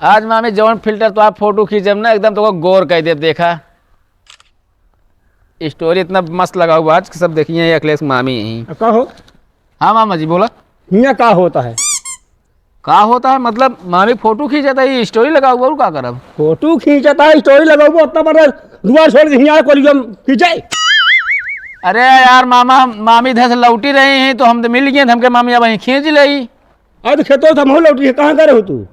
आज मामी जौन फिल्टर तो आप फोटो खींचे ना एकदम तो गौर कह दे। देखा स्टोरी इतना मस्त लगा हुआ आज सब देखिए अखिलेश मामी यही। कहो। हाँ मामा जी बोला। हियाँ का होता है? का होता है मतलब मामी फोटो खींचा था ये स्टोरी लगा हुआ का करब। फोटो खींचता है स्टोरी लगाओ उतना बड़ा दुआ छोड़ के हियाँ कोलियम खींचे। अरे यार मामा मामी इधर से लौटी रही हैं तो हम तो मिल गए हमके मामी अब वहीं खींच लई। आज खेतों से हम लौटी है, कहाँ करे हो तू?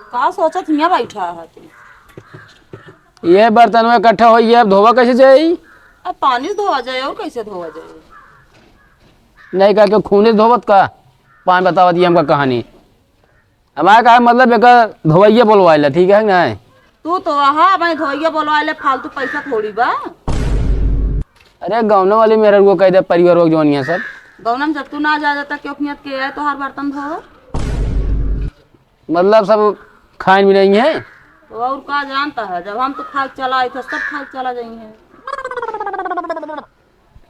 का सोचत हियाँ बैठा है तू? ये बर्तन में इकट्ठा हो अब धोवा कैसे जाई? अब पानी से धोआ जाए और कैसे धोआ जाए? नहीं कह के खूने से धोवत का पान बतावा दिया हमका कहानी। हमारा कहा मतलब एक धोवैया बोलवाइला ठीक है ना। तू तो हाँ भाई धोइया बोलवा ले फालतू पैसा थोड़ी बा। अरे गौना वाली मेरे को कह दे परिवार लोग जोनिया सब गौनम जब तू ना जा जाता क्यों नियत के है तो हर बर्तन धो मतलब सब खान भी नहीं है। तो और का जानता है जब हम तो खा के चला आए थे सब खा के चला जाएंगे।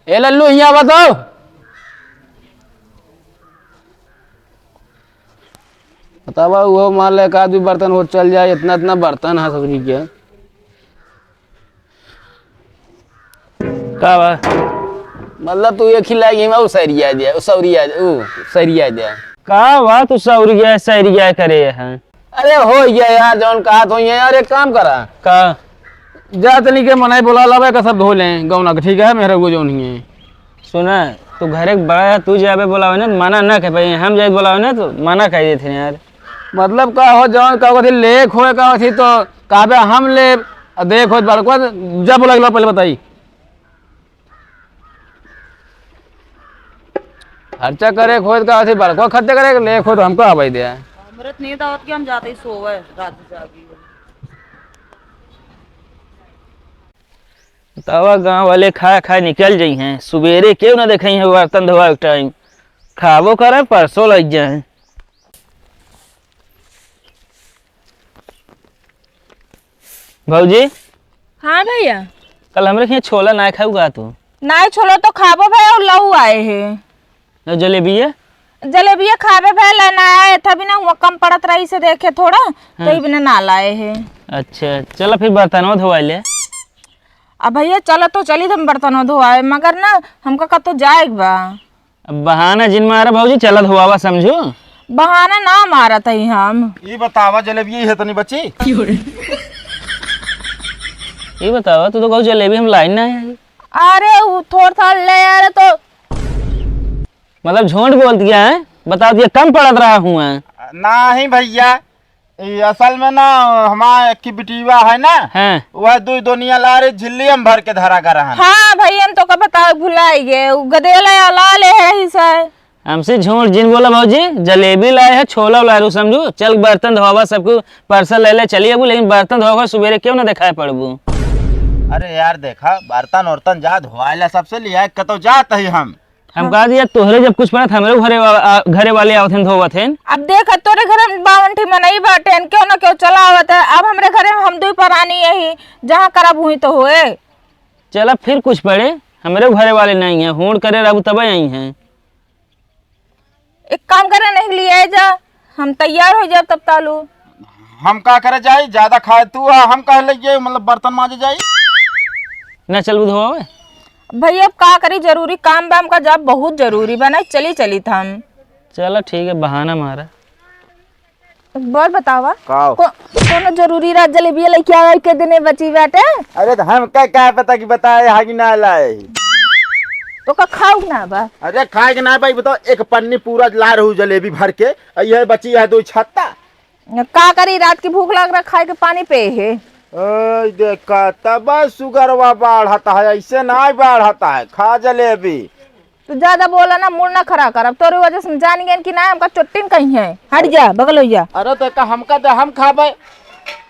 ए लल्लू यहाँ बताओ। बतावा वो मान ले एक आदमी बर्तन हो चल जाए इतना इतना बर्तन है सब्जी के का बा? मतलब तू एक खिलाएगी मैं सरिया दिया सरिया दिया का बा तू सौरिया सैरिया करे है? अरे हो गया यार जौन कहा तो यार एक काम करा का जा तनी के मनाई बोला लावे का सब धो लें गौना का ठीक है मेरे को जो नहीं है। सुना तू घर एक बड़ा है तू जाबे बोलावे ना मना ना कह पाई हम जाए बोलावे ना तो मना कह देते यार। मतलब का हो जौन का थी लेख हो का थी तो कहबे हम ले देखो बड़को जब बोला पहले बताई खर्चा करे खोद का थी बड़को खर्चा करे ले खोद हमको आवाज दिया अमृत नींद आवत के हम जाते ही सोवे रात जागी। तवा गांव वाले खा खा निकल जाइ हैं सुबेरे क्यों ना देखे हैं बर्तन धोआ टाइम खाबो करे परसों लग जाए। भौजी हाँ भैया कल हमरे यहाँ छोला ना खाऊगा तू? नहीं छोलो तो खाबो भाई और लहू आए हैं। जलेबी है जलेबिया खावे पहले ना आए था, भी ना हुआ कम पड़त रही से देखे थोड़ा तो ही बिना ना लाए है। अच्छा चलो फिर बर्तनों धोवा ले। अब भैया चलो तो चली तुम बर्तन धोआए, मगर ना हमका कतो जाए बा। अब बहाना जिन मारा भाजी चला धोवा समझो। बहाना ना मारा था हम। ये बतावा जलेबी है तनी बच्ची। ये बतावा तू तो कहू जलेबी हम लाइन ना है। अरे थोड़ा सा ले यार तो मतलब झूठ बोल दिया है, बता दिया कम पड़त रहा हूँ। नहीं भैया, ये असल में ना हमारा की बिटिया है ना, हाँ वह दुनिया ला रही झिल्ली हम भर के धरा कर रहा। हाँ भैया हम तो का बता भुलाई गए, गदेला ला ले है ही सर। हमसे झूठ जिन बोला भाजी जलेबी लाए है छोला ला रू समझू। चल बर्तन धोवा सबको पार्सल ले ले चलिए, लेकिन बर्तन धोवा सवेरे क्यों ना दिखाए पड़बू। अरे यार देखा बर्तन वर्तन जा धोआला सबसे लिया कतो जात है हम कहा दिया तोहरे जब कुछ पड़ा था हमरे घरे वाले आवथे धोवा थे। अब देख तोरे घर में 52 में नहीं बाटे क्यों ना क्यों चला आवत है। अब हमरे घरे में हम दो परानी यही जहाँ करब हुई तो होए। चला फिर कुछ पड़े हमरे घरे वाले नहीं है, होड़ करे रहू तब आई हैं। एक काम करे नहीं लिए जा, हम तैयार हो जाए तब तालू। हम का करे जाई ज्यादा खाए तू हम कह लगे मतलब बर्तन माजे जाई ना चल धोवा। भैया अब का करी, जरूरी काम वाम का जब बहुत जरूरी बना चली था हम। चलो ठीक है बहाना मारा। बोल बतावा काओ कौन जरूरी रात जलेबिया लेके आए के दिने बची बाटे। अरे तो हम क्या पता कि बताए हागी ना लाए तो का खाऊ ना बा। अरे खाए के ना भाई बताओ, एक पन्नी पूरा ला रहू जलेबी भर के, यह बची है 2 छत्ता। का करी रात की भूख लग रहा खाए के पानी पे है। देखा तब सुगरवा बढ़ता है, ऐसे ना बढ़ता है। खा जलेबी तो ज्यादा बोला ना मुड़ ना खड़ा कर, अब तोरी वजह से जान गए कि ना हमका चुट्टिन कहीं है। हट जा बगल हो जा। अरे तो का हमका दे हम खाबे।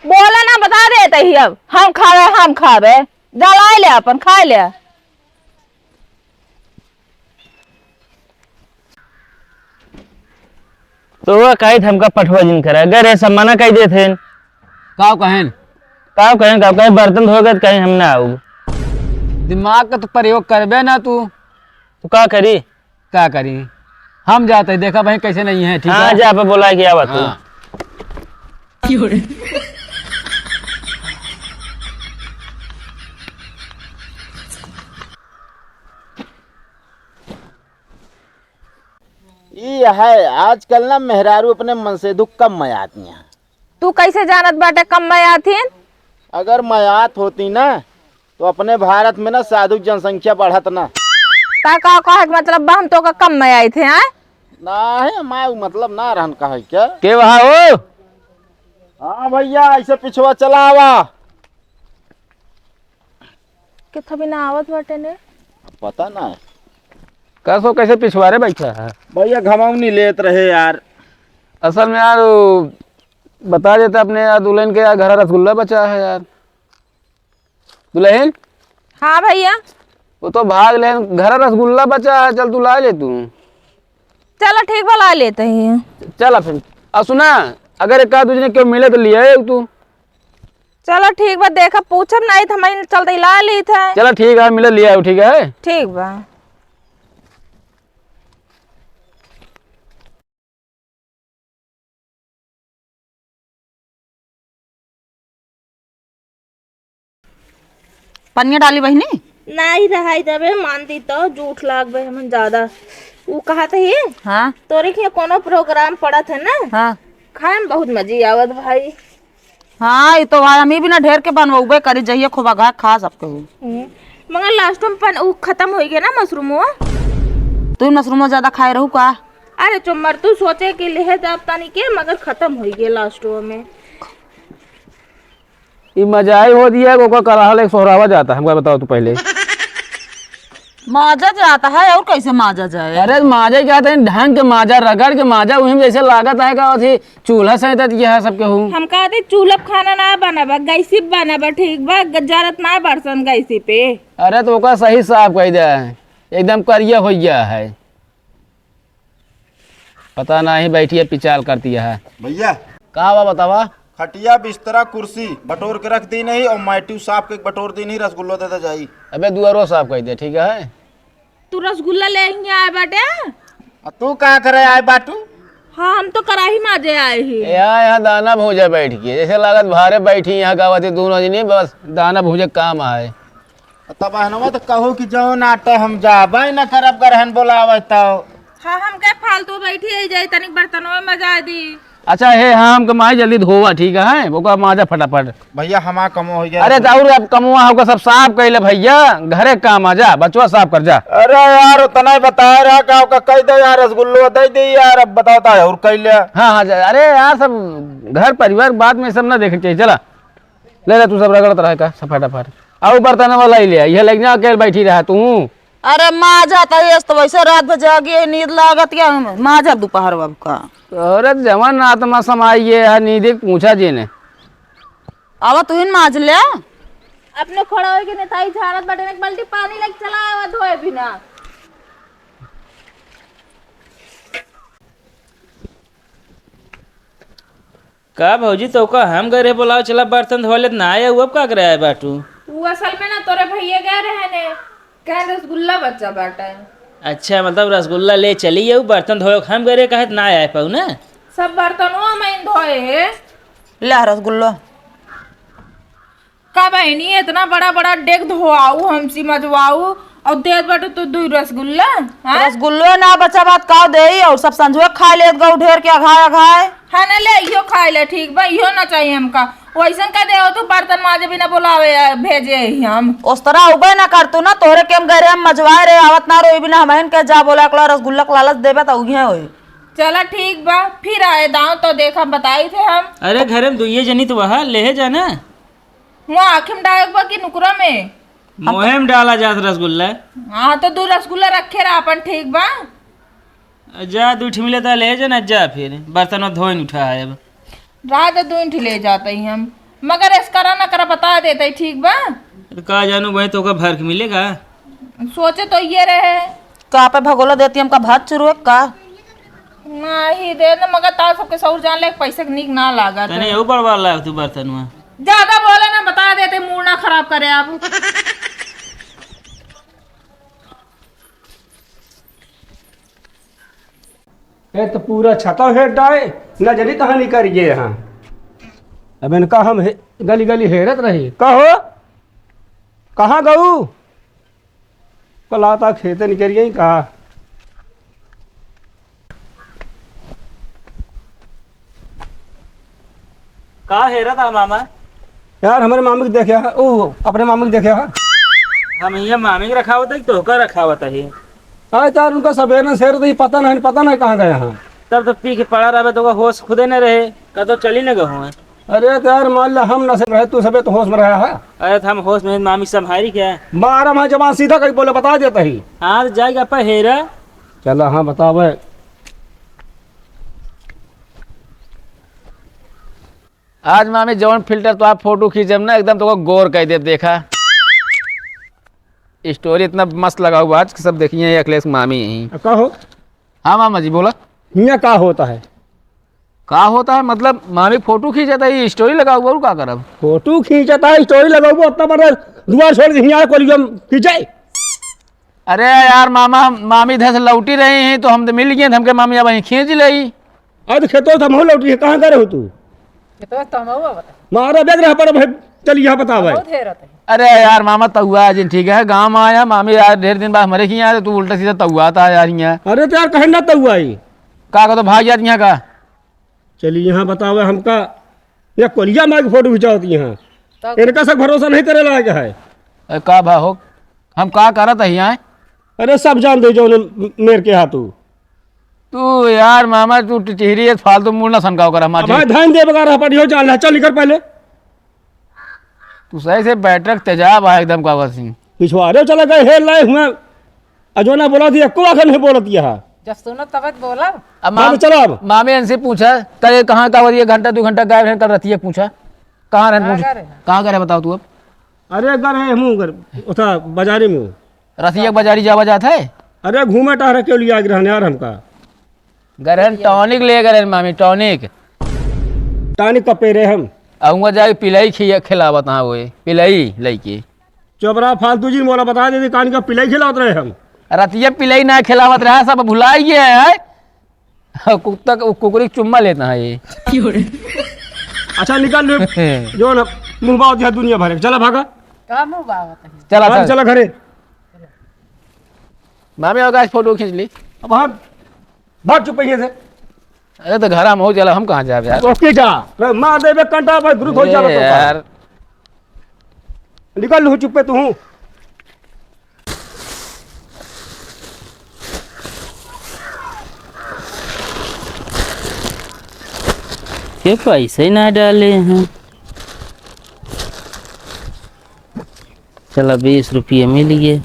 बोला ना बता देते ही अब हम खावे जलाए ले अपन खाए ले। तो वह कही हमका पठवा जिन करा अगर ऐसा मना कही देते काव कहन कहे बर्तन धोगे तो कहीं हम ना आओ। दिमाग का तो प्रयोग करबे ना तू। तो का करी क्या करी हम जाते देखा भाई कैसे नहीं है। ठीक हाँ है जा पे बोला कि आवा तू। हाँ। ये है आजकल ना मेहरारू अपने मन से दुख कम मयाती हैं। तू कैसे जानत बाटे कम में आथीन। अगर मयात होती ना तो अपने भारत में ना साधु जनसंख्या बढ़त ना। ता का मतलब हम तो का कम में आए थे। हाँ ना है मैं मतलब ना रहन कहे क्या के वहाँ हो। हाँ भैया ऐसे पिछवा चला आवा। कितना भी ना आवत बाटे ने पता ना है कैसो कैसे पिछवाड़े बैठा है। भैया घमावनी लेत रहे यार। असल में यार बता देता अपने यार दुल्हन के यार घर रसगुल्ला बचा है यार। दुल्हन हाँ भैया वो तो भाग ले, घर रसगुल्ला बचा है, चल तू ला ले तू। चलो ठीक बा ला लेते हैं। चल फिर अब सुना अगर एक दूसरे ने क्यों मिले तो लिया तू। चलो ठीक बा देखा पूछब नहीं था मैं चलते ला ली था। चलो ठीक है मिले लिया ठीक है। ठीक बा। पनिया डाली बहनी नहीं रहा तबे मानती तो झूठ लाग बे हम ज्यादा। वो कहा था ये हाँ तोरे के कोनो प्रोग्राम पड़ा था ना। हाँ खाए में बहुत मजे आवत भाई। हाँ ये तो भाई हम भी ना ढेर के बनवे करी जाइए खूब आगा खा सबके मगर लास्ट में वो खत्म हो गया ना मशरूम। तू मशरूम ज्यादा खाए रहू का। अरे चुम्मर तू सोचे कि ले जाब तानी के मगर खत्म हो गया लास्ट में। ये मजा ही हो दिया है कराहल एक सोहरावा जाता है हमको बताओ तू पहले। माजा जाता है और कैसे माजा जाए। अरे माजा क्या था ढंग के माजा रगड़ के माजा वही जैसे लागत है का थी चूल्हा सहित यह सब के हूँ। हम कहते चूल्हा खाना ना बनाबा गैसी बनाबा ठीक बा जरूरत ना बरसन गैसी पे। अरे तो ओका सही साफ कह दिया है एकदम करिया हो गया है। पता नहीं बैठिए पिचाल करती है। भैया कहा हुआ बतावा। खटिया बिस्तरा कुर्सी बटोर के रख दी नहीं और माइटी साफ के बटोर दी नहीं रसगुल्लो देता जाई। अबे दुआरो साफ कह दिया ठीक है। तू रसगुल्ला ले आए बाटे। तू कहाँ करे आए बाटू? हाँ हम तो कराही माजे आए ही। यहाँ दाना भूजे बैठ के जैसे लागत भारे बैठी यहाँ गावती दोनों जनी बस दाना भूजे काम आए। तब बहनवा तो कहो कि जो नाटे हम जाबे न करब गरहन बोलावे तो। हाँ हम क्या फालतू बैठी है जाए तनिक बर्तनों में मजा दी। अच्छा है हाँ हमको माई जल्दी धोवा ठीक है वो का माजा फटाफट। भैया हमारा कमो हो गया। अरे और अब कमुआ होगा सब साफ कैले भैया घरे काम आ जा बचवा साफ कर जा। अरे यार उतना ही बताया रहा का कह दे यार रसगुल्लो दे दे यार अब बताता है और कैले। हाँ हाँ अरे यार सब घर परिवार बाद में सब ना देखे चाहिए। चला ले तू सब रगड़त रहे का सब फटाफट और बर्तन वाला ही ले यह लग जा अकेले बैठी रहा तू। अरे माँ जाता है तो वैसे रात भर जागी नींद लागत क्या माँ जा दोपहर बाब का। औरत जवान आत्मा समाइए है नींद पूछा जी ने आवा तू हिन माज ले अपने खड़ा होके नेताई झाड़त बटन एक बाल्टी पानी लग चला आवा धोए बिना। का भौजी तो का हम गए बोलाओ चला बर्तन धोले ना आया हुआ का करे आए बाटू। वो असल में ना तोरे भैया गए रहे ने कह रसगुल्ला बच्चा बाटा। अच्छा मतलब रसगुल्ला ले चली है बर्तन धोए हम गए कहे ना आए पाऊ ना। सब बर्तनों में धोए है। ले रसगुल्ला का बहनी इतना बड़ा बड़ा डेग धोआऊ हमसी मजवाऊ और देत बाटे तो दू रसगुल्ला। हाँ रसगुल्लो ना बच्चा बात का दे और सब संजुए खा ले गौ ढेर के घाय हाँ ना ले इहो खाए ले ठीक बा इहो ना चाहिए हमका। वैसन का दे तो बर्तन माजे बिना बुलावे भेजे ही हम। उस तरह उबे ना कर तू ना तोरे केम गरे हम मजवाए रे आवत ना रो बिना हमन के जा बोला कला रसगुल्ला के लालच देबे त उहे होई। चला ठीक बा फिर आए दाव तो देखा बताई थे हम। अरे घरे में दुइये जनी तो वहाँ ले जाना वहाँ आखिम डायक बा की नुकरा में मोहे में डाला जात रसगुल्ला। हाँ तो दू रसगुल्ला रखे रहा अपन ठीक बा। जा दूठ मिले तो ले जाना जा फिर बर्तन धोइन उठा है अब रात दू ले जाते ही हम मगर इस करा ना करा बता देते ठीक बा। का जानू भाई तो का भर मिलेगा। सोचे तो ये रहे का पे भगोला देती हम का भात चुरुए का नहीं दे न मगर तार सबके सौर जान ले पैसे निक ना लागा तने यू बड़वा ला तू बर्तन में ज्यादा बोले ना बता देते मूड ना खराब करे अब। ये तो पूरा छता हेड है न जरी कहानी करिए यहाँ अब इनका हम गली गली हेरत रही कहो कहाँ गऊ कल आता खेते निकलिए कहा का हेरा था मामा। यार हमारे मामी को देखा ओ अपने मामी को देखा हम यहाँ मामी के रखा हुआ था तो का रखा हुआ था ये आज यार उनका सवेरे शेर तो पता नहीं कहाँ गए हैं। तब तो पी के पड़ा रहा तो होश खुदे न रहे का तो चली न गए। अरे तो यार मान ला हम नशे में रहे तू सबे तो होश में रहा है। अरे हम होश में मामी संभारी क्या बारह माह जबान सीधा कहीं बोले बता देता ही। हाँ तो जाएगा अपा हेरा चलो हाँ बतावे आज मामी जौन फिल्टर तो आप फोटो खींचम ना एकदम तो गौर कह दे देखा स्टोरी इतना मस्त लगा हुआ आज सब देखिए अखिलेश मामी यही। कहो हाँ मामा जी बोला यहाँ का होता है का होता है मतलब मामी फोटो खींचता है स्टोरी लगा हुआ और का करब फोटो खींचता है स्टोरी लगा हुआ उतना बड़ा दुआ छोड़ के यहाँ कोलियम खींचाए। अरे यार मामा मामी इधर से लौटी रही हैं तो हम तो मिल गए हमके मामी अब वहीं खींच लई। आज खेतो तो हम लौटी है कहाँ करे हो तू मारा बेग रहा पर भाई चल यहाँ बता भाई। अरे यार मामा तहुआ जिन ठीक है गाँव में आया मामी यार ढेर दिन बाद हमारे की आया तू उल्टा सीधा तहुआ था यार यहाँ अरे तो यार कहीं ना तो हुआ का तो भाग जाती यहाँ का। चलिए यहाँ बतावे हमका या कोलिया माँ की फोटो खिंचाती यहाँ इनका सब भरोसा नहीं करे लायक है। अरे का भा हो हम का करत है यहाँ। अरे सब जान दे जो मेरे के हाथों तू यार मामा तू टिहरी फालतू मूड ना सनकाव कर हमारे भाई ध्यान दे बगा पर हो जान चल निकल पहले तू सही से बैठक तेजाब है एकदम कावा सिंह पिछवाड़े चला गए हेल लाए हुए अजोना बोला दिया को आखिर नहीं बोलत यहाँ अब चलो अब मामी इनसे पूछा कल कहाँ का ये घंटा 2 घंटा गायब है कल रती है पूछा कहाँ रहने पूछा कहाँ का रहे बताओ तू अब। अरे घर है मुँह घर उठा बाजारी में रसिया बाजारी जावा जाता है। अरे घूमे टहरे के लिए आगे रहने यार हमका गरहन टॉनिक ले गए मामी टॉनिक टानी कपेरे हम आऊँगा जाके पिलाई खिलावत हाँ वो पिलाई लई के चोपरा फालतू जी मोला बता दे कान का पिलाई खिलाते रहे हम रतिया पिलाई ना खिलावत रहा सब भुलाई गया है कुत्ता कुकुरी चुम्मा लेता है ये अच्छा निकाल ले जो ना मुंह बाव दिया दुनिया भरे चला भागा चला चला चला घरे मामी और गाइस फोटो खींच ली अब हाँ भाग चुप पहिए से अरे तो घर हम हो चला हम कहाँ जाए यार ओके जा मार दे बे कंटा भाई गुरु हो जा यार निकाल लू चुप पे तू हूँ के पैसे ना डाले हैं। चला 20 रुपये मिल गए।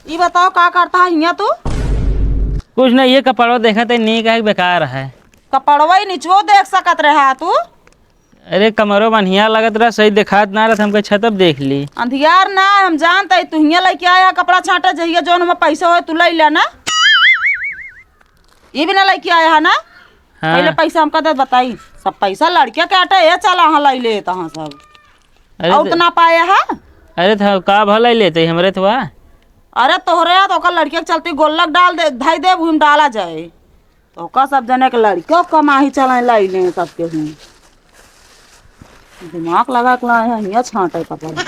ये बताओ क्या करता है यहाँ तू? कुछ नहीं, ये कपड़ों देखा तो नहीं कहा बेकार है। कपड़वा ही निचवो देख सकत रहा तू। अरे कमरों बढ़िया लगत रहा, सही दिखात ना रहा, हमको छतब देख ली। अंधियार ना हम जानते तू हियाँ लेके आया कपड़ा छाटा जहिया जौन हमें पैसा हो तू ले ला ना। ये भी ना लेके आया है ना। हाँ। पहले पैसा हमका दे बताई सब पैसा लड़किया के आटे ये चला हाँ ले ले तहाँ सब और उतना पाया है। अरे था का भला लेते हमरे तो अरे तोहरे तो ओकर लड़किया के चलती गोल्लक डाल दे धाई दे भूम डाला जाए तो ओका सब जने के लड़कियों कमाही चला लाई ले सबके हूँ दिमाग लगा के लाए हैं हियाँ छाटे कपड़ा।